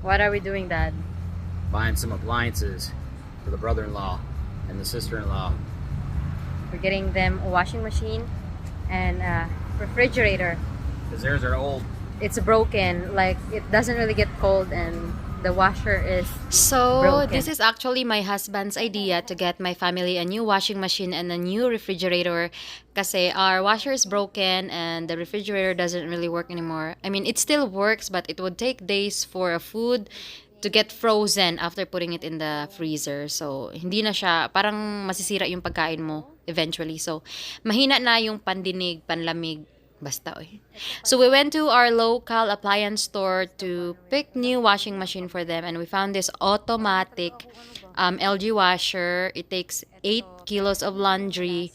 What are we doing, Dad? Buying some appliances for the brother-in-law and the sister-in-law. We're getting them a washing machine and a refrigerator. Because theirs are old. It's broken. Like, it doesn't really get cold and the washer is So, broken. this is actually my husband's idea to get my family a new washing machine and a new refrigerator kasi our washer is broken and the refrigerator doesn't really work anymore. I mean, it still works but it would take days for a food to get frozen after putting it in the freezer. So, hindi na siya, parang masisira yung pagkain mo eventually. So, mahina na yung pandinig, panlamig, basta oy. So we went to our local appliance store to pick new washing machine for them and we found this automatic LG washer. It takes 8 kilos of laundry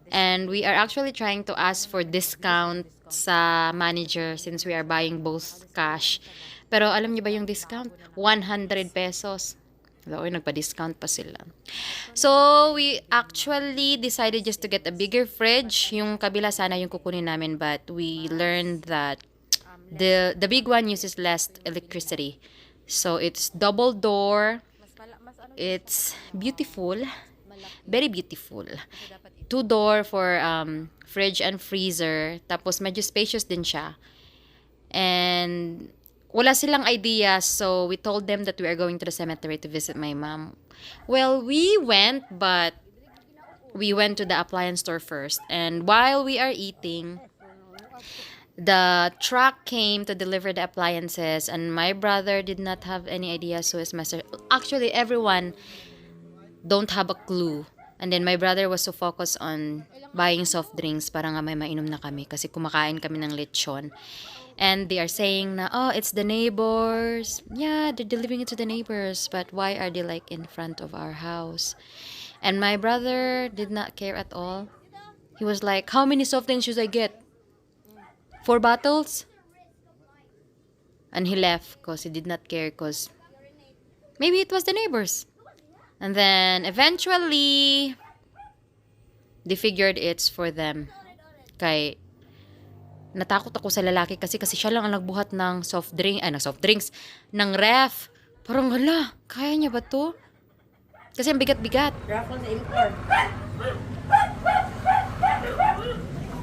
and we are actually trying to ask for discount sa manager since we are buying both cash. Pero alam niyo ba yung discount? 100 pesos. Oy, nagpa-discount pa sila. So, we actually decided just to get a bigger fridge. Yung kabila sana yung kukunin namin but we learned that the big one uses less electricity. So, it's double door. It's beautiful. Very beautiful. 2-door for fridge and freezer. Tapos, medyo spacious din siya. And wala silang idea, so we told them that we are going to the cemetery to visit my mom. Well, we went, but we went to the appliance store first. And while we are eating, the truck came to deliver the appliances, and my brother did not have any idea, so his master... Actually, everyone don't have a clue. And then my brother was so focused on buying soft drinks para nga may mainom na kami kasi kumakain kami ng lechon. And they are saying na, oh, it's the neighbors. Yeah, they're delivering it to the neighbors. But why are they like in front of our house? And my brother did not care at all. He was like, how many soft drinks should I get? 4 bottles? And he left because he did not care because maybe it was the neighbors. And then eventually, they figured it's for them. Kay natakot ako sa lalaki kasi siya lang ang nagbuhat ng soft drinks ng ref. Parang hala, kaya niya ba to? Kasi ang bigat-bigat.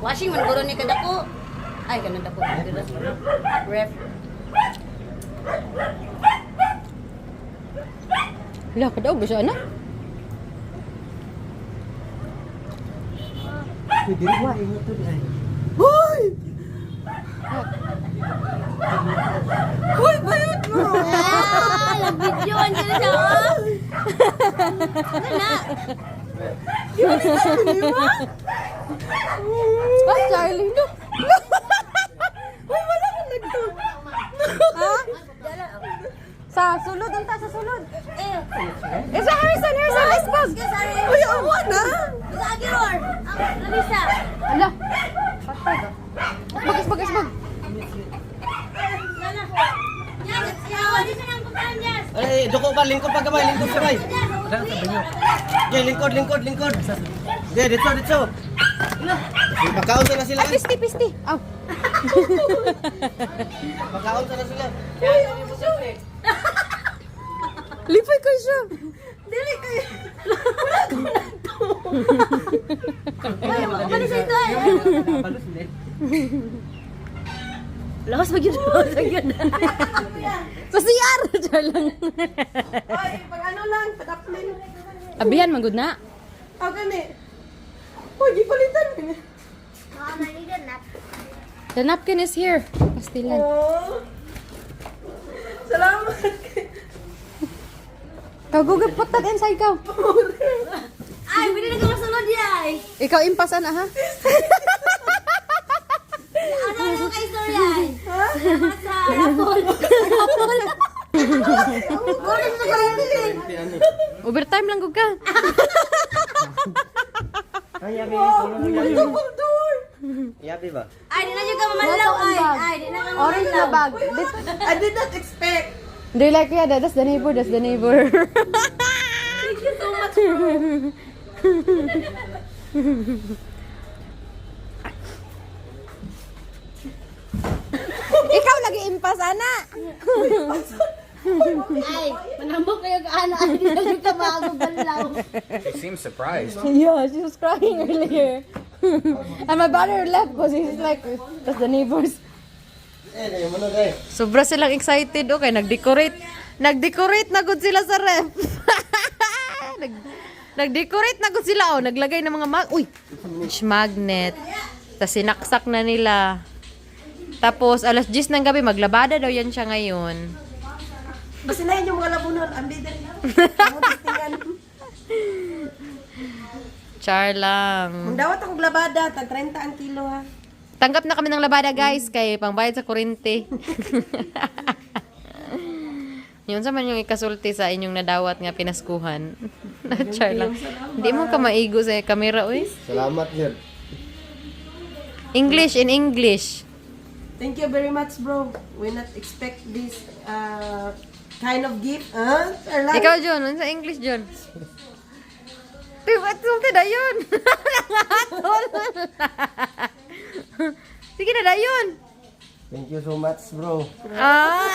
Washing man guro ni kadako. Ay kanang dako. Ref. Hala, kadaog ba siya, anak? Hoy! Hoy, bayot mo! Nag-videoan ka na siya, oh! Ano? Ah, Charlie, no! Hoy, wala kang nagto! Ha? Sa sulod, unta sa sulod. Isa Harrison, let's go! Uy, awa na! Sa Agiror! Lalisa! Hala, patay ka. Isbag. Ay, doko ba? Lingkod pa gamay, lingkod pa gamay. Okay, lingkod. Okay, dito. Magkaon na sila. Pisti. Aw. Magkaon na sila. Lipay ko siya. Dili kayo! Wala ko na to! Ay, makapalis ito eh! Lakas mag-yun. Sa CR! Diyan lang. Ay, pag ano lang, pag-uplin. Abihan, manggod na. Ah, gani. Uy, gipalitan. The napkin is here. Pastilan. Oh. Salamat. Kagugap putat inside ka. Ay, pwede na ka masunod yan. Ikaw impasan ha? Ano yung kay story yan? Ha? Sa rapol. Kung sa karantin. Overtime lang gug ka. Double door. Yabi ba? Ay, di na nyo ka mamalaw. Ay, di na ka mamalaw. Orange na bag. I did not expect. They're like, yeah, that's the neighbor. Thank you so much, bro. Ikaw lagi impas, ana. Ay, manambok kayo kaano. Ay, hindi na ka makagubalaw. She seems surprised. Yeah, she was crying earlier. And my brother left because he's like, that's the neighbors. Sobra silang excited. Okay, nag-decorate. Nag-decorate na good sila sa ref. Nag-decorate na good sila. Oh, naglagay ng mga magnet. Tapos sinaksak na nila. Tapos, alas 10 ng gabi, maglabada daw yan siya ngayon. Basta na yun yung mga labunan. Ang bidan na. Char lang. Kung dawat akong labada, tag 30 ang kilo ha. Tanggap na kami ng labada, guys, kay pangbayad sa kurente. Yun sa man yung ikasulti sa inyong nadawat nga pinaskuhan. Char lang. Hindi mo ka maigo sa kamera, uy. Salamat, sir. English in English. Thank you very much, bro. We not expect this kind of gift. Ikaw, John. Ano sa English, John? Ba't sulti na yun? Sige na yun. Thank you so much, bro. Ah!